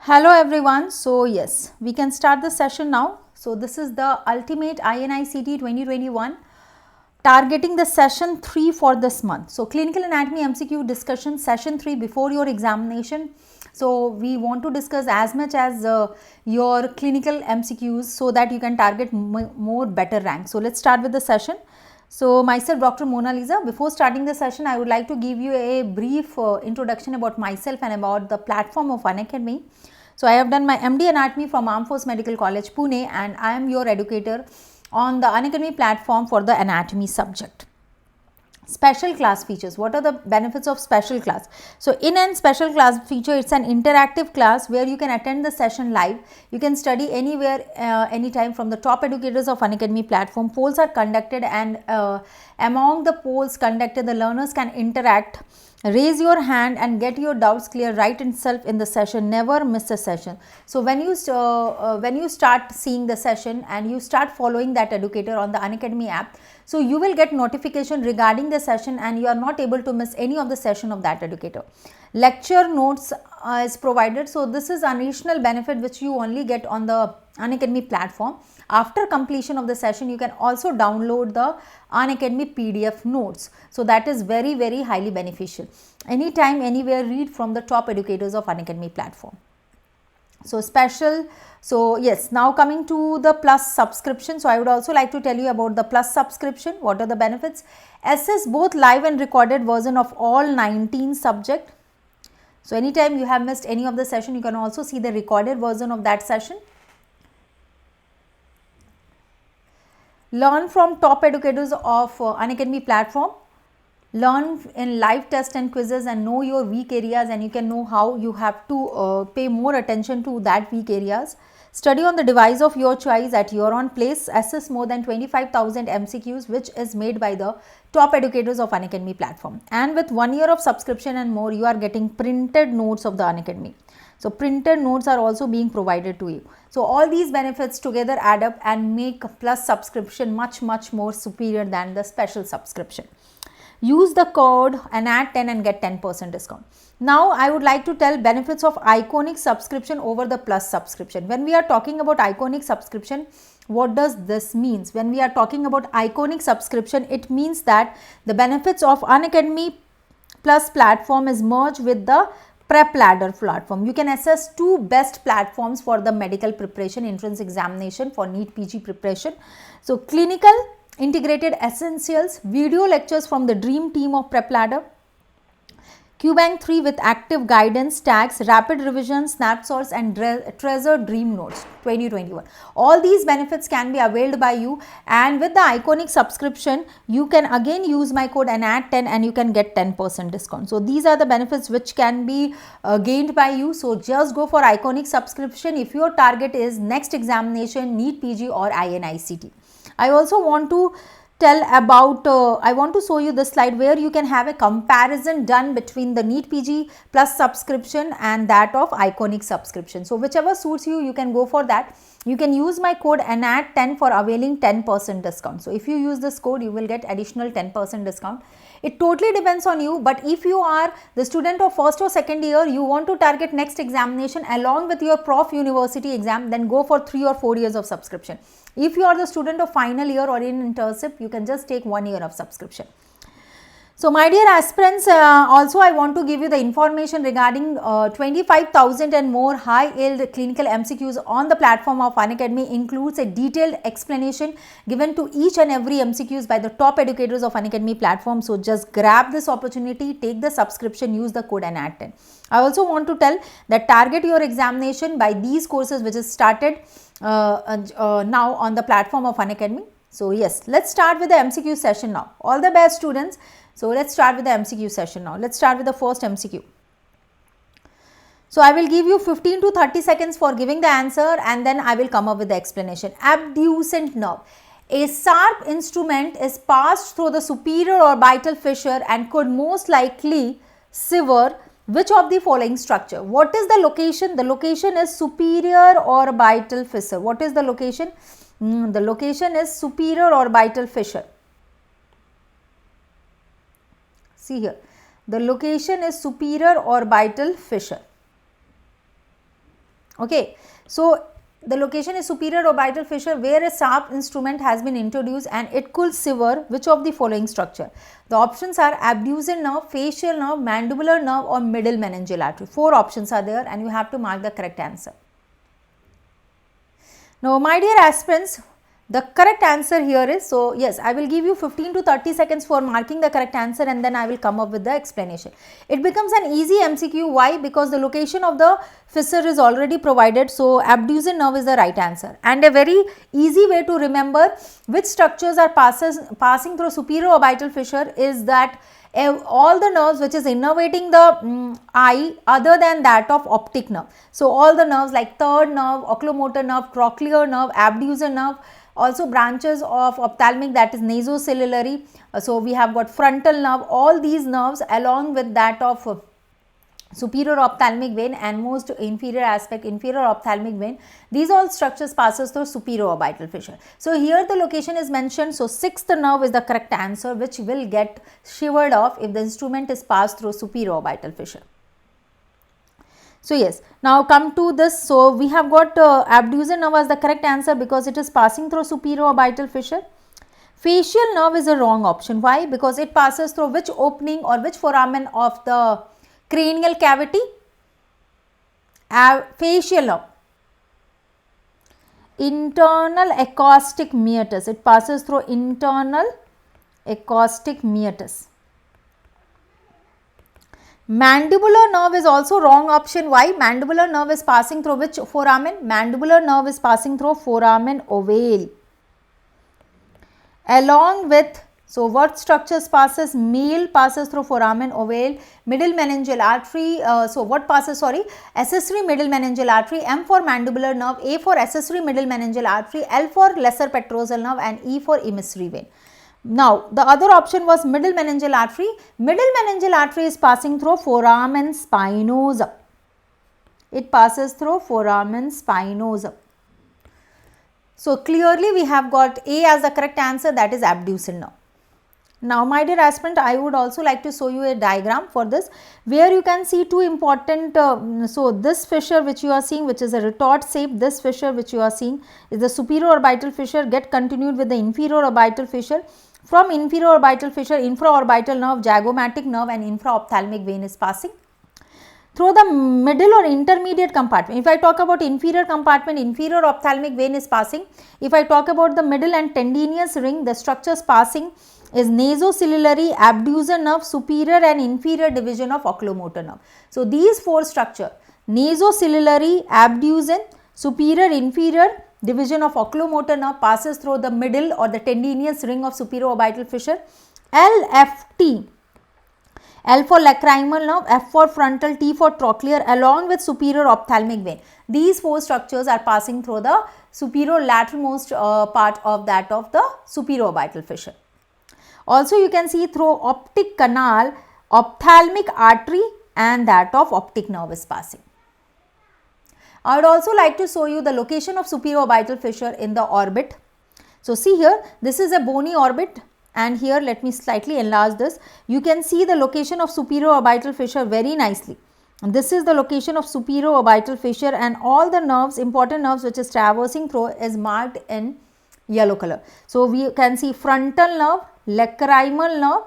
Hello everyone. So yes, we can start the session now. So this is the Ultimate INICT 2021 targeting the session 3 for this month. So clinical anatomy MCQ discussion session 3 before your examination. So we want to discuss as much as your clinical MCQs so that you can target more better rank. So let's start with the session. So myself Dr. Mona Lisa. Before starting the session, I would like to give you a brief introduction about myself and about the platform of Unacademy. So I have done my MD Anatomy from Armed Force Medical College, Pune, and I am your educator on the Unacademy platform for the anatomy subject. Special class features. What are the benefits of special class? So in a special class feature, it's an interactive class where you can attend the session live. You can study anywhere, anytime from the top educators of Unacademy platform. Polls are conducted, and among the polls conducted, the learners can interact, raise your hand and get your doubts clear right itself in the session. Never miss a session. So when you start seeing the session and you start following that educator on the Unacademy app, so you will get notification regarding the session and you are not able to miss any of the session of that educator. Lecture notes is provided. So this is an additional benefit which you only get on the Unacademy platform. After completion of the session, you can also download the Unacademy PDF notes. So that is very highly beneficial. Anytime, anywhere, read from the top educators of Unacademy platform. So special. So yes, now coming to the plus subscription. So I would also like to tell you about the plus subscription. What are the benefits? Access both live and recorded version of all 19 subject. So anytime you have missed any of the session, you can also see the recorded version of that session. Learn from top educators of Unacademy platform. Learn in live tests and quizzes and know your weak areas, and you can know how you have to pay more attention to that weak areas. Study on the device of your choice at your own place. Assess more than 25,000 MCQs which is made by the top educators of Unacademy platform. And with 1 year of subscription and more, you are getting printed notes of the Unacademy. So printed notes are also being provided to you. So all these benefits together add up and make plus subscription much more superior than the special subscription. Use the code ANAT10 and get 10% discount. Now I would like to tell benefits of iconic subscription over the plus subscription. When we are talking about iconic subscription, what does this means? When we are talking about iconic subscription, it means that the benefits of Unacademy plus platform is merged with the Prep Ladder platform. You can access two best platforms for the medical preparation entrance examination for NEET PG preparation. So clinical integrated essentials, video lectures from the dream team of Prep Ladder, QBank 3 with active guidance, tags, rapid revision, snapshots and treasure dream notes 2021. All these benefits can be availed by you, and with the iconic subscription you can again use my code ANAT10 and you can get 10% discount. So these are the benefits which can be gained by you. So just go for iconic subscription if your target is next examination, NEET PG or INICT. I also want to tell about, I want to show you this slide where you can have a comparison done between the NEET PG plus subscription and that of iconic subscription. So whichever suits you, you can go for that. You can use my code ANAT10 for availing 10% discount. So if you use this code, you will get additional 10% discount. It totally depends on you, but if you are the student of first or second year, you want to target next examination along with your prof university exam, then go for 3 or 4 years of subscription. If you are the student of final year or in internship, you can just take 1 year of subscription. So my dear aspirants, also I want to give you the information regarding 25,000 and more high-yield clinical MCQs on the platform of Unacademy. Includes a detailed explanation given to each and every MCQs by the top educators of Unacademy platform. So just grab this opportunity, take the subscription, use the code ANAT10. I also want to tell that target your examination by these courses which is started now on the platform of Unacademy. So yes, let's start with the MCQ session now. All the best students. So let's start with the MCQ session now. Let's start with the first MCQ. So I will give you 15 to 30 seconds for giving the answer and then I will come up with the explanation. Abducent nerve. A sharp instrument is passed through the superior orbital fissure and could most likely sever which of the following structure? What is the location? The location is superior orbital fissure. What is the location? The location is superior orbital fissure. See here, the location is superior orbital fissure. Okay, so the location is superior orbital fissure where a sharp instrument has been introduced and it could sever which of the following structure? The options are abducens nerve, facial nerve, mandibular nerve or middle meningeal artery. 4 options are there and you have to mark the correct answer. Now, my dear aspirants, the correct answer here is, so yes, I will give you 15 to 30 seconds for marking the correct answer and then I will come up with the explanation. It becomes an easy MCQ. Why? Because the location of the fissure is already provided. So, abducens nerve is the right answer. And a very easy way to remember which structures are passing through superior orbital fissure is that all the nerves which is innervating the eye other than that of optic nerve. So, all the nerves like third nerve, oculomotor nerve, trochlear nerve, abducens nerve, also branches of ophthalmic, that is nasociliary. So, we have got frontal nerve, all these nerves along with that of superior ophthalmic vein and most inferior aspect inferior ophthalmic vein, these all structures passes through superior orbital fissure. So, here the location is mentioned. So, sixth nerve is the correct answer which will get shivered off if the instrument is passed through superior orbital fissure. So, yes, now come to this. So, we have got abducens nerve as the correct answer because it is passing through superior orbital fissure. Facial nerve is a wrong option. Why? Because it passes through which opening or which foramen of the cranial cavity? Facial nerve. Internal acoustic meatus. It passes through internal acoustic meatus. Mandibular nerve is also wrong option. Why? Mandibular nerve is passing through which foramen? Mandibular nerve is passing through foramen ovale. Along with, so what structures passes? Male passes through foramen ovale, middle meningeal artery. So, what passes? Sorry, accessory middle meningeal artery. M for mandibular nerve, A for accessory middle meningeal artery, L for lesser petrosal nerve and E for emissary vein. Now, the other option was middle meningeal artery. Middle meningeal artery is passing through foramen spinosum. It passes through foramen spinosum. So, clearly we have got A as the correct answer, that is abducens nerve. Now, my dear aspirant, I would also like to show you a diagram for this where you can see two important, so this fissure which you are seeing, which is a retort shape, this fissure which you are seeing is the superior orbital fissure, get continued with the inferior orbital fissure. From inferior orbital fissure, infraorbital nerve, zygomatic nerve and infraophthalmic vein is passing through the middle or intermediate compartment. If I talk about inferior compartment, inferior ophthalmic vein is passing. If I talk about the middle and tendinous ring, the structures passing is nasociliary, abducens nerve, superior and inferior division of oculomotor nerve. So, these 4 structure, nasociliary, abducens, superior, inferior division of oculomotor nerve passes through the middle or the tendinous ring of superior orbital fissure. LFT, L for lacrimal nerve, F for frontal, T for trochlear along with superior ophthalmic vein. These 4 structures are passing through the superior lateralmost part of that of the superior orbital fissure. Also, you can see through optic canal, ophthalmic artery and that of optic nerve is passing. I would also like to show you the location of superior orbital fissure in the orbit. So, see here, this is a bony orbit and here let me slightly enlarge this. You can see the location of superior orbital fissure very nicely. And this is the location of superior orbital fissure and all the nerves, important nerves which is traversing through is marked in yellow color. So, we can see frontal nerve, lacrimal nerve,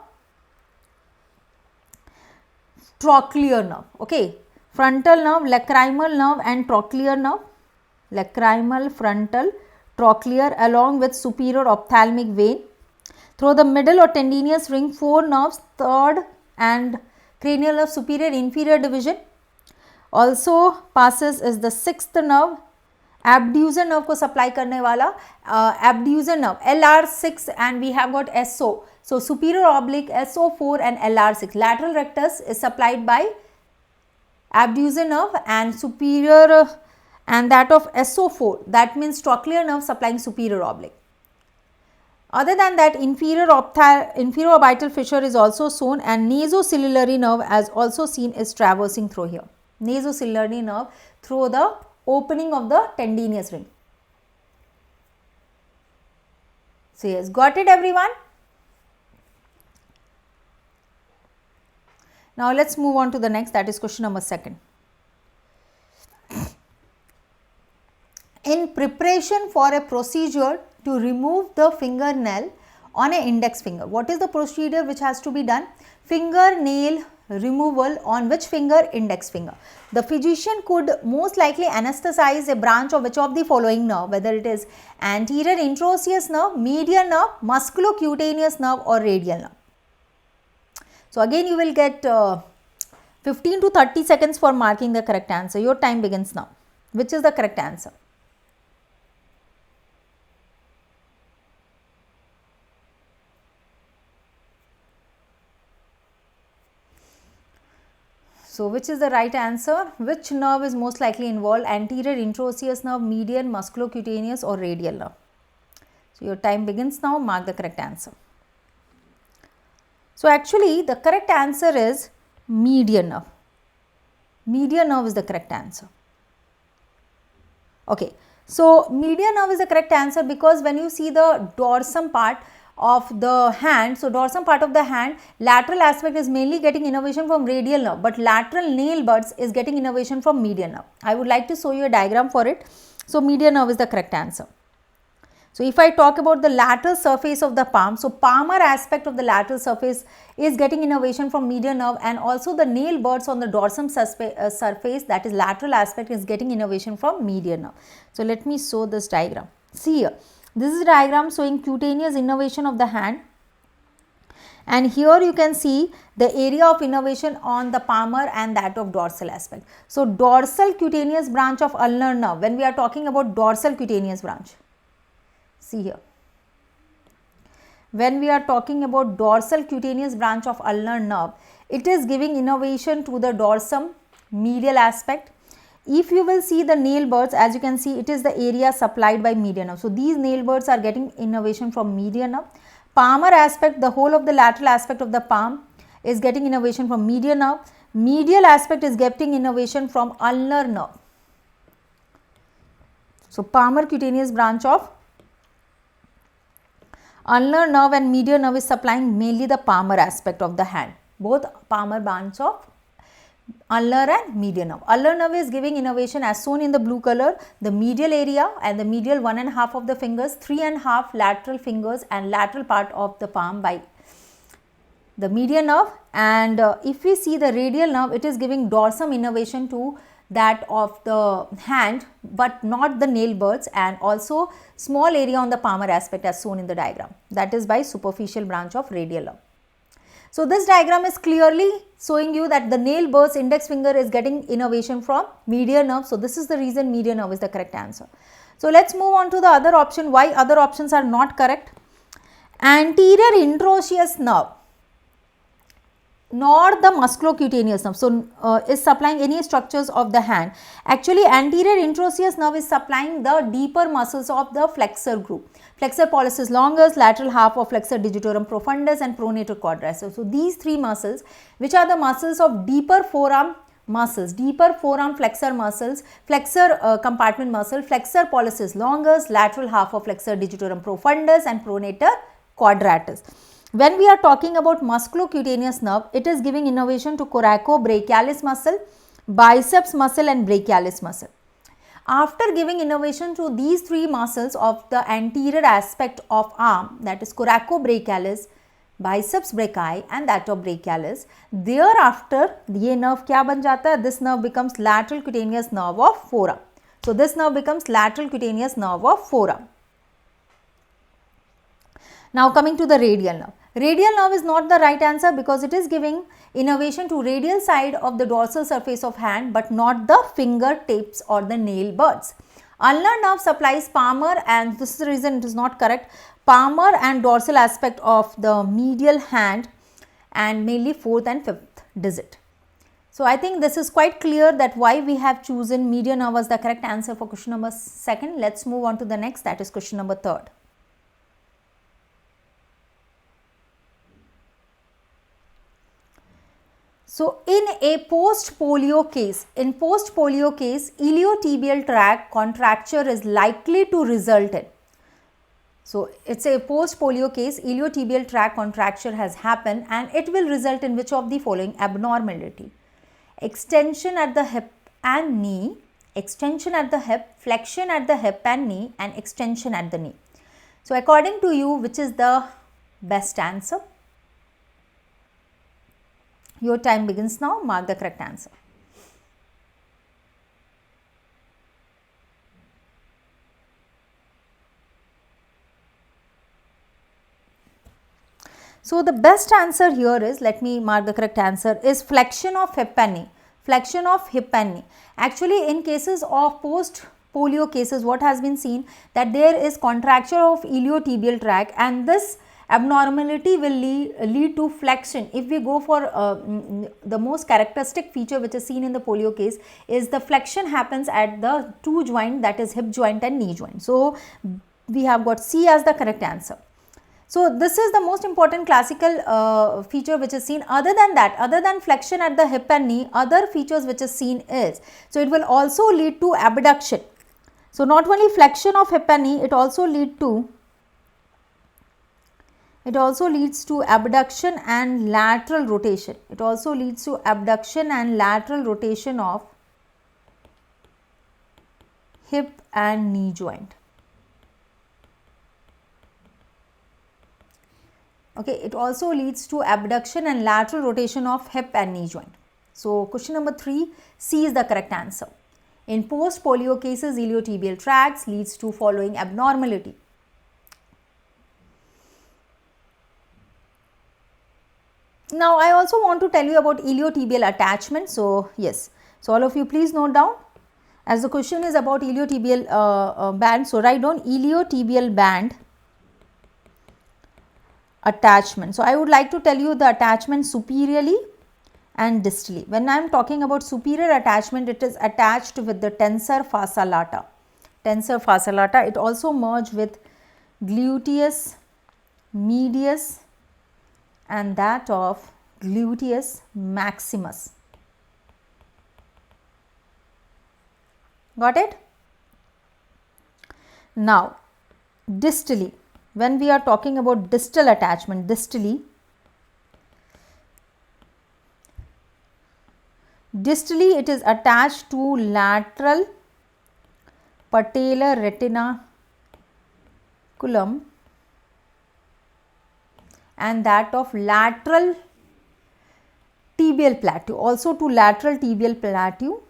trochlear nerve. Okay, frontal nerve, lacrimal nerve and trochlear nerve, lacrimal, frontal, trochlear along with superior ophthalmic vein. Through the middle or tendinous ring, 4 nerves, third and cranial nerve, superior inferior division. Also passes is the 6th nerve, abducens nerve को supply करने वाला abducens nerve LR6 and we have got SO. So, superior oblique SO4 and LR6. Lateral rectus is supplied by abducens nerve and superior and that of SO4, that means trochlear nerve supplying superior oblique. Other than that, inferior orbital fissure is also shown and nasociliary nerve as also seen is traversing through here. Nasociliary nerve through the opening of the tendinous ring. So, yes, got it everyone? Now, let us move on to the next, that is question number 2. innovation for a procedure to remove the fingernail on an index finger. What is the procedure which has to be done? Fingernail removal on which finger? Index finger. The physician could most likely anesthetize a branch of which of the following nerve, whether it is anterior interosseous nerve, median nerve, musculocutaneous nerve or radial nerve. So again you will get 15 to 30 seconds for marking the correct answer. Your time begins now. Which is the correct answer? So which is the right answer? Which nerve is most likely involved? Anterior interosseous nerve, median, musculocutaneous or radial nerve? So your time begins now. Mark the correct answer. So actually the correct answer is median nerve. Median nerve is the correct answer. Okay. So median nerve is the correct answer because when you see the dorsum part of the hand, so dorsum part of the hand, lateral aspect is mainly getting innervation from radial nerve, but lateral nail buds is getting innervation from median nerve. I would like to show you a diagram for it. So median nerve is the correct answer. So if I talk about the lateral surface of the palm, so palmar aspect of the lateral surface is getting innervation from median nerve, and also the nail buds on the dorsum surface, that is lateral aspect, is getting innervation from median nerve. So let me show this diagram. See here, this is a diagram showing cutaneous innervation of the hand, and here you can see the area of innervation on the palmar and that of dorsal aspect. So dorsal cutaneous branch of ulnar nerve, when we are talking about dorsal cutaneous branch, see here, when we are talking about dorsal cutaneous branch of ulnar nerve, it is giving innervation to the dorsum medial aspect. If you will see the nail buds, as you can see, it is the area supplied by median nerve. So these nail buds are getting innervation from median nerve. Palmar aspect, the whole of the lateral aspect of the palm is getting innervation from median nerve. Medial aspect is getting innervation from ulnar nerve. So palmar cutaneous branch of ulnar nerve and median nerve is supplying mainly the palmar aspect of the hand, both palmar branch of ulnar and median nerve. Ulnar nerve is giving innervation as shown in the blue color, the medial area and the medial 1.5 of the fingers, 3.5 lateral fingers and lateral part of the palm by the median nerve. And if we see the radial nerve, it is giving dorsum innervation to that of the hand, but not the nail buds, and also small area on the palmar aspect as shown in the diagram, that is by superficial branch of radial nerve. So this diagram is clearly showing you that the nail buds index finger is getting innervation from median nerve. So this is the reason median nerve is the correct answer. So let's move on to the other option. Why other options are not correct? Anterior interosseous nerve, nor the musculocutaneous nerve, so is supplying any structures of the hand. Actually anterior interosseous nerve is supplying the deeper muscles of the flexor group, flexor pollicis longus, lateral half of flexor digitorum profundus and pronator quadratus. So these three muscles, which are the muscles of deeper forearm muscles, deeper forearm flexor muscles, flexor compartment muscle, flexor pollicis longus, lateral half of flexor digitorum profundus and pronator quadratus. When we are talking about musculocutaneous nerve, it is giving innervation to coracobrachialis muscle, biceps muscle and brachialis muscle. After giving innervation to these three muscles of the anterior aspect of arm, that is coracobrachialis, biceps brachii and that of brachialis, thereafter ये nerve क्या बन जाता है? This nerve becomes lateral cutaneous nerve of forearm. So this nerve becomes lateral cutaneous nerve of forearm. Now coming to the radial nerve. Radial nerve is not the right answer because it is giving innervation to radial side of the dorsal surface of hand, but not the fingertips or the nail buds. Ulnar nerve supplies palmar, and this is the reason it is not correct, palmar and dorsal aspect of the medial hand and mainly 4th and 5th digit. So I think this is quite clear that why we have chosen median nerve as the correct answer for question number 2nd. Let's move on to the next, that is question number 3rd. So in a post-polio case, iliotibial tract contracture is likely to result in. So it's a post-polio case, iliotibial tract contracture has happened and it will result in which of the following abnormality? Extension at the hip and knee, extension at the hip, flexion at the hip and knee, and extension at the knee. So according to you, which is the best answer? Your time begins now. Mark the correct answer. So the best answer here is, let me mark the correct answer, is flexion of hip and knee. Flexion of hip and knee. Actually, in cases of post polio cases, what has been seen, that there is contracture of iliotibial tract, and this abnormality will lead to flexion. If we go for the most characteristic feature which is seen in the polio case, is the flexion happens at the two joint, that is hip joint and knee joint. So we have got C as the correct answer. So this is the most important classical feature which is seen. Other than that, other than flexion at the hip and knee, other features which is seen is, so it will also lead to abduction. So not only flexion of hip and knee, it also leads to abduction and lateral rotation. It also leads to abduction and lateral rotation of hip and knee joint. Okay, it also leads to abduction and lateral rotation of hip and knee joint. So question number 3, C is the correct answer. In post polio cases, iliotibial tracts leads to following abnormality. Now I also want to tell you about iliotibial attachment. So yes, so all of you please note down, as the question is about iliotibial band. So write down iliotibial band attachment. So I would like to tell you the attachment superiorly and distally. When I am talking about superior attachment, it is attached with the tensor fascia lata. Tensor fascia lata. It also merge with gluteus medius and that of gluteus maximus. Got it? Now distally, when we are talking about distal attachment, distally it is attached to lateral patellar retinaculum and that of lateral tibial plateau, also to lateral tibial plateau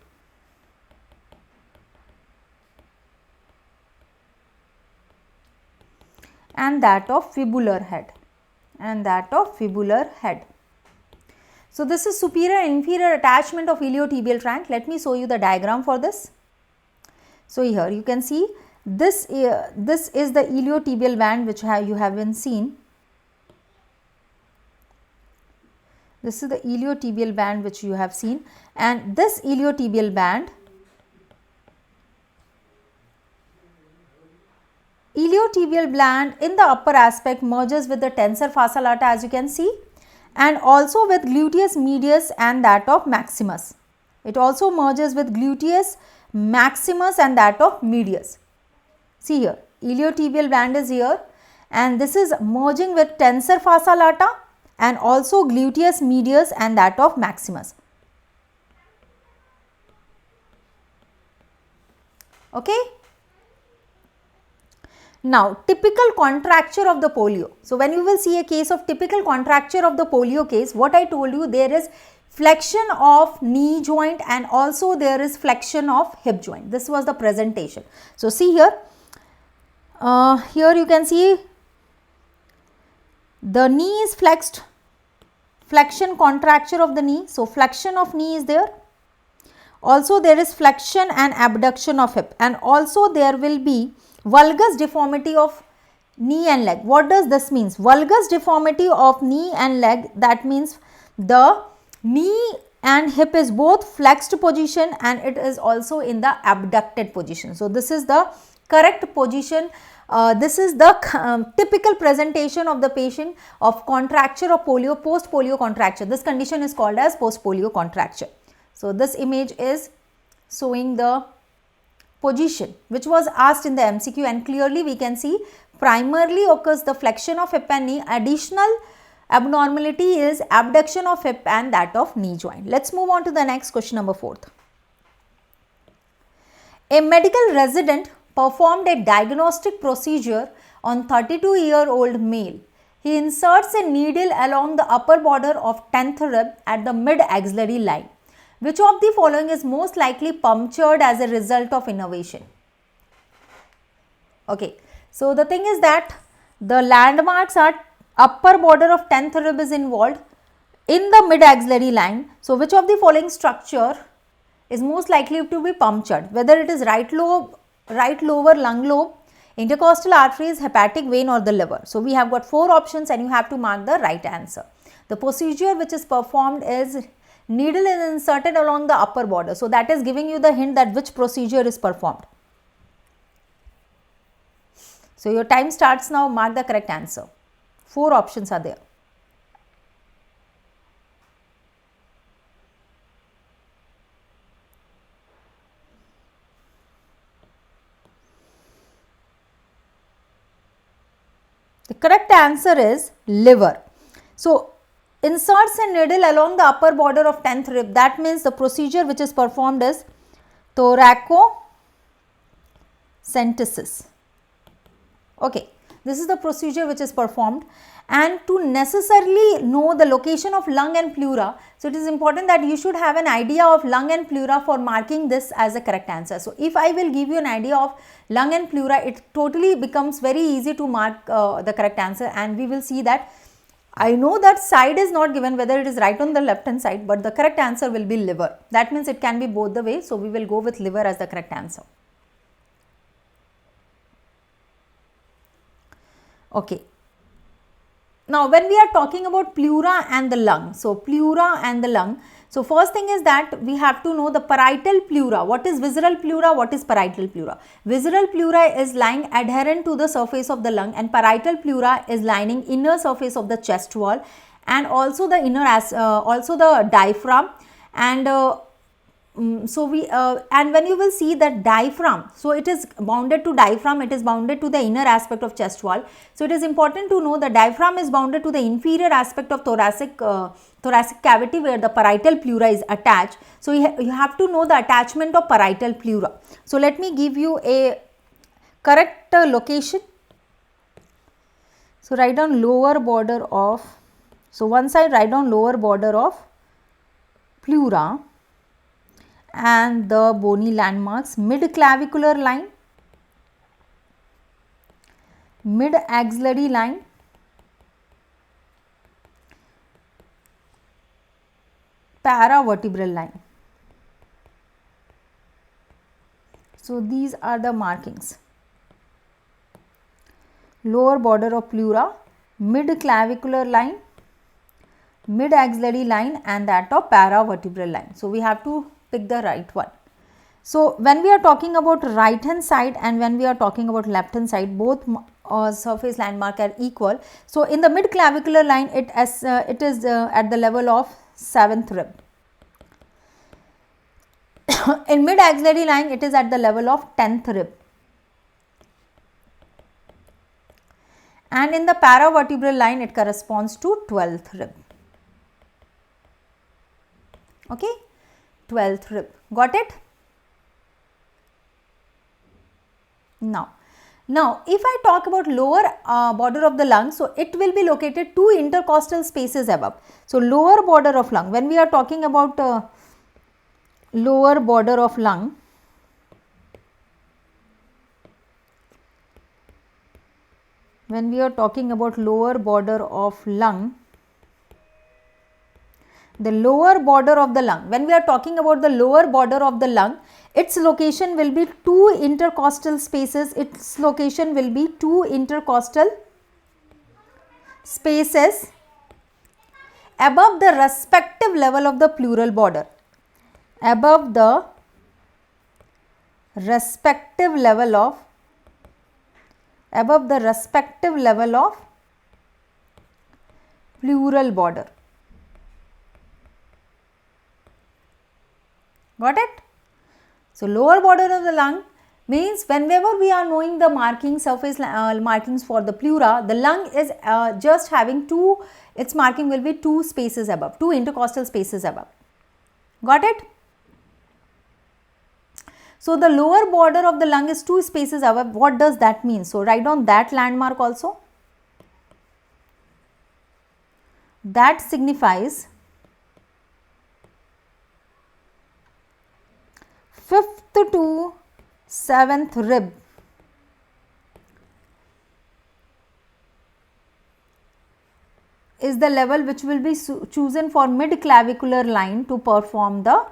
and that of fibular head, So this is superior and inferior attachment of iliotibial tract. Let me show you the diagram for this. So here you can see this is the iliotibial band which you have been seen. This is the iliotibial band which you have seen, and this iliotibial band, iliotibial band in the upper aspect merges with the tensor fascia lata, as you can see, and also with gluteus medius and that of maximus. It also merges with gluteus maximus and that of medius. See here, iliotibial band is here and this is merging with tensor fascia lata and also gluteus medius and that of maximus. Okay. Now, typical contracture of the polio. So, when you will see a case of typical contracture of the polio case, what I told you, there is flexion of knee joint and also there is flexion of hip joint. This was the presentation. So, see here, here you can see the knee is flexed, flexion contracture of the knee. So, flexion of knee is there. Also, there is flexion and abduction of hip, and also there will be valgus deformity of knee and leg. What does this mean? Valgus deformity of knee and leg, that means the knee and hip is both flexed position and it is also in the abducted position. So, this is the correct position. This is the typical presentation of the patient of contracture of polio, post polio contracture. This condition is called as post polio contracture. So, this image is showing the position which was asked in the MCQ, and clearly we can see primarily occurs the flexion of hip and knee. Additional abnormality is abduction of hip and that of knee joint. Let's move on to the next question, number 4. A medical resident performed a diagnostic procedure on 32-year-old male. He inserts a needle along the upper border of 10th rib at the mid-axillary line. Which of the following is most likely punctured as a result of innervation? Okay, so the thing is that the landmarks are upper border of 10th rib is involved in the mid-axillary line. So which of the following structure is most likely to be punctured, whether it is right lobe, right lower lung lobe, intercostal arteries, hepatic vein or the liver. So we have got 4 options and you have to mark the right answer. The procedure which is performed is needle is inserted along the upper border. So that is giving you the hint that which procedure is performed. So your time starts now, mark the correct answer. 4 options are there. The correct answer is liver. So inserts a needle along the upper border of 10th rib. That means the procedure which is performed is thoracocentesis. Okay, this is the procedure which is performed, and to necessarily know the location of lung and pleura, so it is important that you should have an idea of lung and pleura for marking this as a correct answer. So if I will give you an idea of lung and pleura, it totally becomes very easy to mark the correct answer, and we will see that I know that side is not given, whether it is right on the left hand side, but the correct answer will be liver. That means it can be both the way, so we will go with liver as the correct answer. Okay. Now when we are talking about pleura and the lung, so pleura and the lung, so first thing is that we have to know the parietal pleura. What is visceral pleura? What is parietal pleura? Visceral pleura is lying adherent to the surface of the lung, and parietal pleura is lining inner surface of the chest wall, and also the inner also the diaphragm, and so we and when you will see that diaphragm, so it is bounded to diaphragm, it is bounded to the inner aspect of chest wall. So it is important to know the diaphragm is bounded to the inferior aspect of thoracic cavity where the parietal pleura is attached. So you have to know the attachment of parietal pleura. So let me give you a correct location. So write down lower border of, so one side write down lower border of pleura and the bony landmarks: mid-clavicular line, mid-axillary line, paravertebral line. So these are the markings: lower border of pleura, mid-clavicular line, mid-axillary line, and that of paravertebral line. So we have to pick the right one. So when we are talking about right hand side and when we are talking about left hand side, both surface landmark are equal. So in the mid clavicular line, it is at the level of 7th rib. In mid axillary line, it is at the level of 10th rib. And in the paravertebral line, it corresponds to 12th rib. Okay, 12th rib. Got it? Now if I talk about lower border of the lung, so it will be located 2 intercostal spaces above. So lower border of lung, when we are talking about lower border of lung, when we are talking about lower border of lung, the lower border of the lung, when we are talking about the lower border of the lung, its location will be 2 intercostal spaces. Its location will be 2 intercostal spaces above the respective level of the pleural border. Above the respective level of pleural border. Got it? So lower border of the lung means whenever we are knowing the marking surface markings for the pleura, the lung is just having 2, its marking will be 2 spaces above, 2 intercostal spaces above. Got it? So the lower border of the lung is 2 spaces above. What does that mean? So write down that landmark also. That signifies 5th to 7th rib is the level which will be chosen for mid-clavicular line to perform the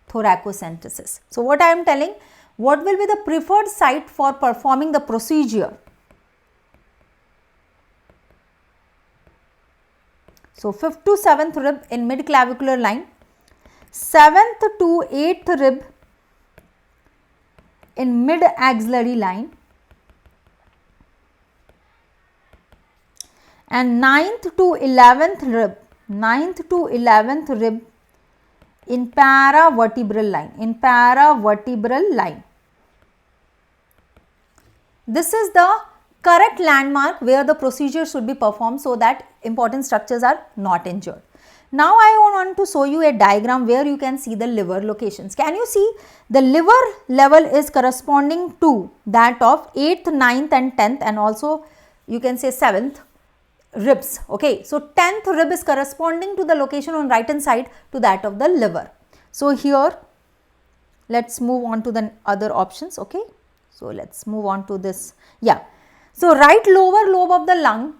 thoracocentesis. So what I am telling, what will be the preferred site for performing the procedure? So 5th to 7th rib in mid-clavicular line, 7th to 8th rib in mid-axillary line, and 9th to 11th rib in paravertebral line, This is the correct landmark where the procedure should be performed so that important structures are not injured. Now I want to show you a diagram where you can see the liver locations. Can you see the liver level is corresponding to that of 8th, 9th and 10th, and also you can say 7th ribs. Okay, so 10th rib is corresponding to the location on right hand side to that of the liver. So here let's move on to the other options. Okay, so let's move on to this. Yeah, so right lower lobe of the lung,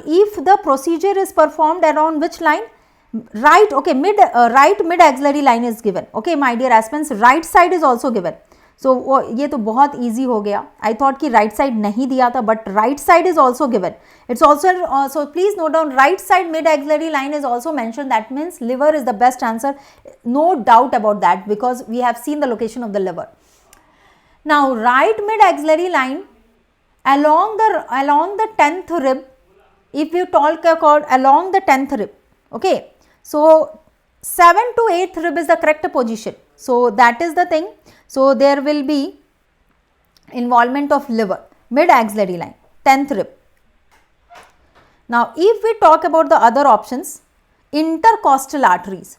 if the procedure is performed around which line? Right, okay, right mid axillary line is given. Okay my dear aspirants, right side is also given. So ये तो बहुत easy हो गया. I thought कि right side नहीं दिया था, but right side is also given. It's also so please note down, right side mid axillary line is also mentioned. That means liver is the best answer. No doubt about that because we have seen the location of the liver. Now right mid axillary line along the 10th rib, if you talk about along the 10th rib, okay, so 7th to 8th rib is the correct position. So that is the thing. So there will be involvement of liver, mid axillary line, 10th rib. Now if we talk about the other options, intercostal arteries.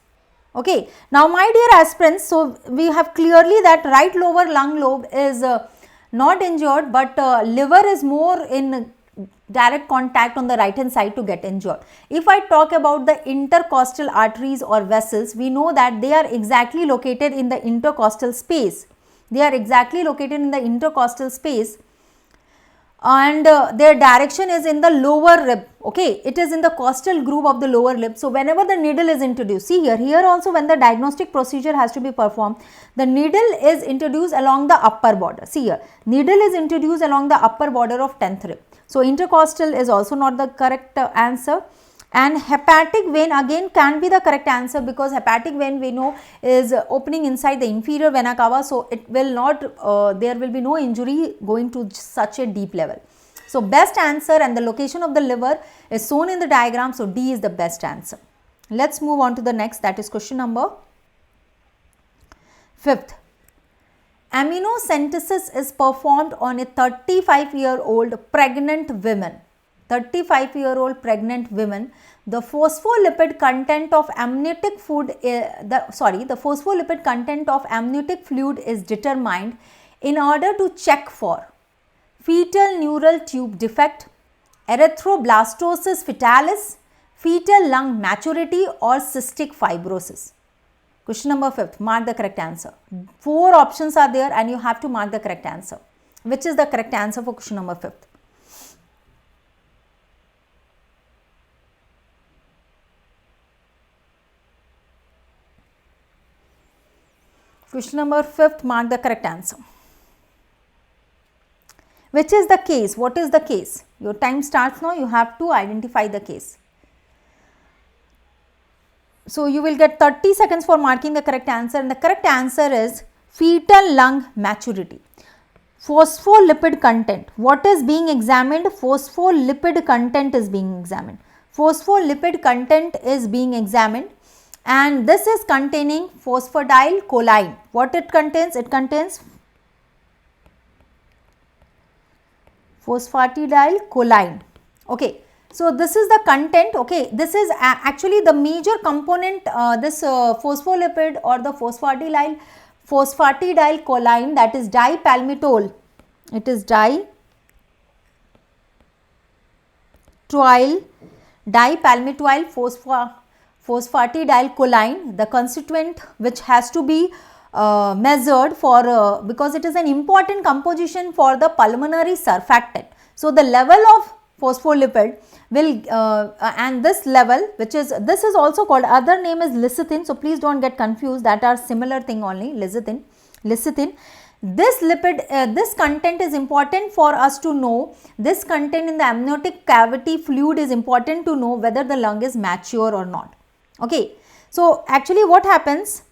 Okay, now my dear aspirants, so we have clearly that right lower lung lobe is not injured, but liver is more in direct contact on the right hand side to get injured. If I talk about the intercostal arteries or vessels, we know that they are exactly located in the intercostal space. And their direction is in the lower rib. Okay, it is in the costal groove of the lower rib. So whenever the needle is introduced, see here also when the diagnostic procedure has to be performed, the needle is introduced along the upper border. See here, needle is introduced along the upper border of 10th rib. So intercostal is also not the correct answer. And hepatic vein again can be the correct answer because hepatic vein we know is opening inside the inferior vena cava, so it will not, there will be no injury going to such a deep level. So best answer and the location of the liver is shown in the diagram, so D is the best answer. Let's move on to the next, that is question number 5th. Amniocentesis is performed on a 35-year-old pregnant woman. 35-year-old pregnant women, the phospholipid content of amniotic fluid, the phospholipid content of amniotic fluid is determined in order to check for fetal neural tube defect, erythroblastosis fetalis, fetal lung maturity or cystic fibrosis. Question number 5th, mark the correct answer. 4 options are there and you have to mark the correct answer. Which is the correct answer for question number 5th? Question number 5th, mark the correct answer. Which is the case? What is the case? Your time starts now, you have to identify the case. So you will get 30 seconds for marking the correct answer, and the correct answer is fetal lung maturity. Phospholipid content. What is being examined? Phospholipid content is being examined. Phospholipid content is being examined. And this is containing phosphatidylcholine. What it contains? It contains phosphatidylcholine. Okay, so this is the content. Okay, this is actually the major component. This phospholipid or the phosphatidylcholine, that is dipalmitol. It is dipalmitoyl phosphatidylcholine, the constituent which has to be measured for because it is an important composition for the pulmonary surfactant. So, the level of phospholipid will and this level, which is, this is also called, other name is lecithin. So, please do not get confused, that are similar thing only, lecithin. This lipid, this content is important for us to know. This content in the amniotic cavity fluid is important to know whether the lung is mature or not. Okay. So, actually what happens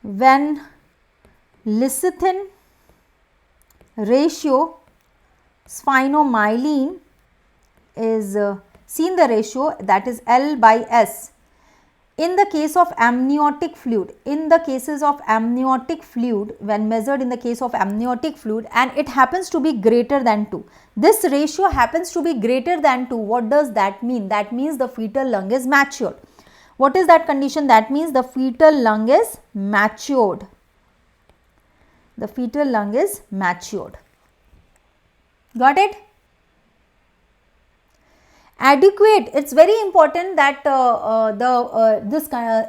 when lecithin ratio sphygmomyelin is seen, the ratio, that is L by S, in the case of amniotic fluid, in the cases of amniotic fluid, when measured in the case of amniotic fluid, and it happens to be greater than 2. This ratio happens to be greater than 2. What does that mean? That means the fetal lung is matured. What is that condition? That means the fetal lung is matured. The fetal lung is matured. Got it? Adequate, it's very important that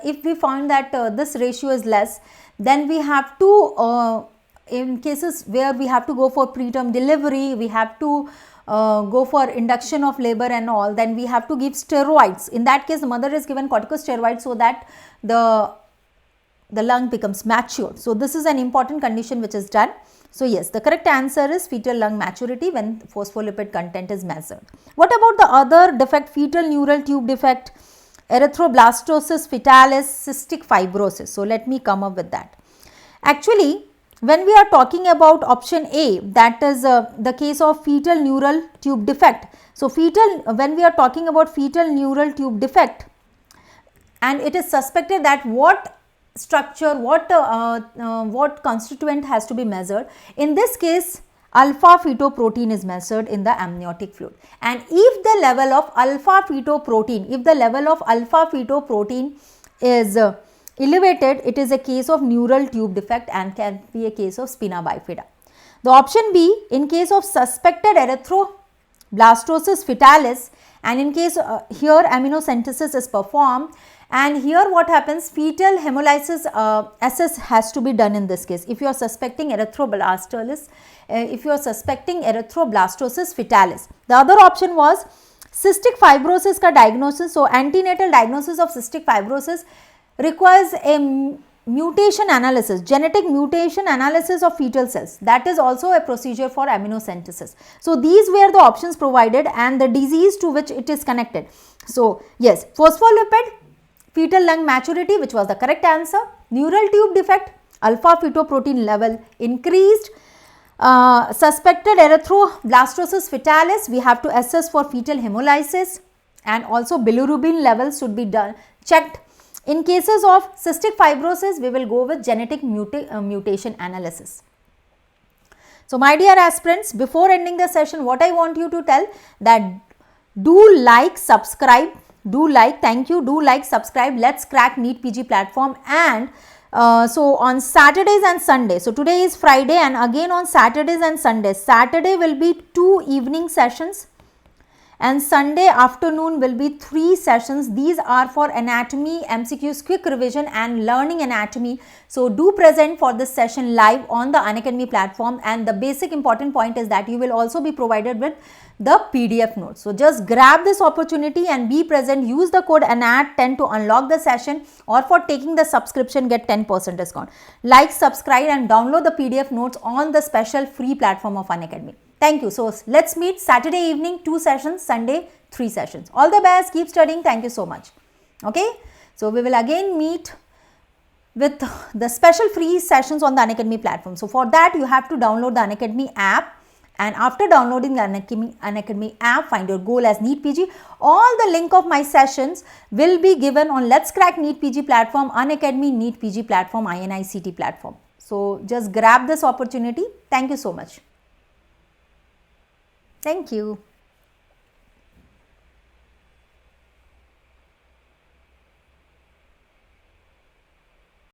if we find that this ratio is less, then we have to in cases where we have to go for preterm delivery, we have to go for induction of labor and all, then we have to give steroids. In that case, the mother is given corticosteroids so that the lung becomes matured. So, this is an important condition which is done. So, yes, the correct answer is fetal lung maturity when phospholipid content is measured. What about the other defect? Fetal neural tube defect, erythroblastosis fetalis, cystic fibrosis. So, let me come up with that. Actually, when we are talking about option A, that is the case of fetal neural tube defect. So, when we are talking about fetal neural tube defect and it is suspected that what structure, what constituent has to be measured. In this case, alpha fetoprotein is measured in the amniotic fluid, and if the level of alpha fetoprotein, is elevated, it is a case of neural tube defect and can be a case of spina bifida. The option B, in case of suspected erythroblastosis fetalis, and in case here amniocentesis is performed, and here what happens, fetal hemolysis assess has to be done in this case. If you are suspecting erythroblastosis fetalis. The other option was cystic fibrosis ka diagnosis. So, antenatal diagnosis of cystic fibrosis requires a mutation analysis, genetic mutation analysis of fetal cells. That is also a procedure for amniocentesis. So, these were the options provided and the disease to which it is connected. So, yes, phospholipid, fetal lung maturity, which was the correct answer. Neural tube defect, alpha fetoprotein level increased. Suspected erythroblastosis fetalis, we have to assess for fetal hemolysis, and also bilirubin levels should be checked. In cases of cystic fibrosis, we will go with genetic mutation analysis. So, my dear aspirants, before ending the session, what I want you to tell that do like, subscribe, thank you, do like, subscribe, let's crack NEET PG platform. And so, on Saturdays and Sundays, so today is Friday and again on Saturdays and Sundays, Saturday will be 2 evening sessions and Sunday afternoon will be 3 sessions. These are for anatomy, MCQs, quick revision and learning anatomy. So, do present for this session live on the Unacademy platform, and the basic important point is that you will also be provided with the PDF notes. So, just grab this opportunity and be present. Use the code ANAT10 to unlock the session, or for taking the subscription get 10% discount. Like, subscribe and download the PDF notes on the special free platform of Unacademy. Thank you. So, let's meet Saturday evening 2 sessions, Sunday 3 sessions. All the best. Keep studying. Thank you so much. Okay. So, we will again meet with the special free sessions on the Unacademy platform. So, for that you have to download the Unacademy app, and after downloading the Unacademy app, find your goal as NEET PG. All the link of my sessions will be given on Let's Crack NEET PG platform, Unacademy NEET PG platform, INICT platform. So, just grab this opportunity. Thank you so much. Thank you.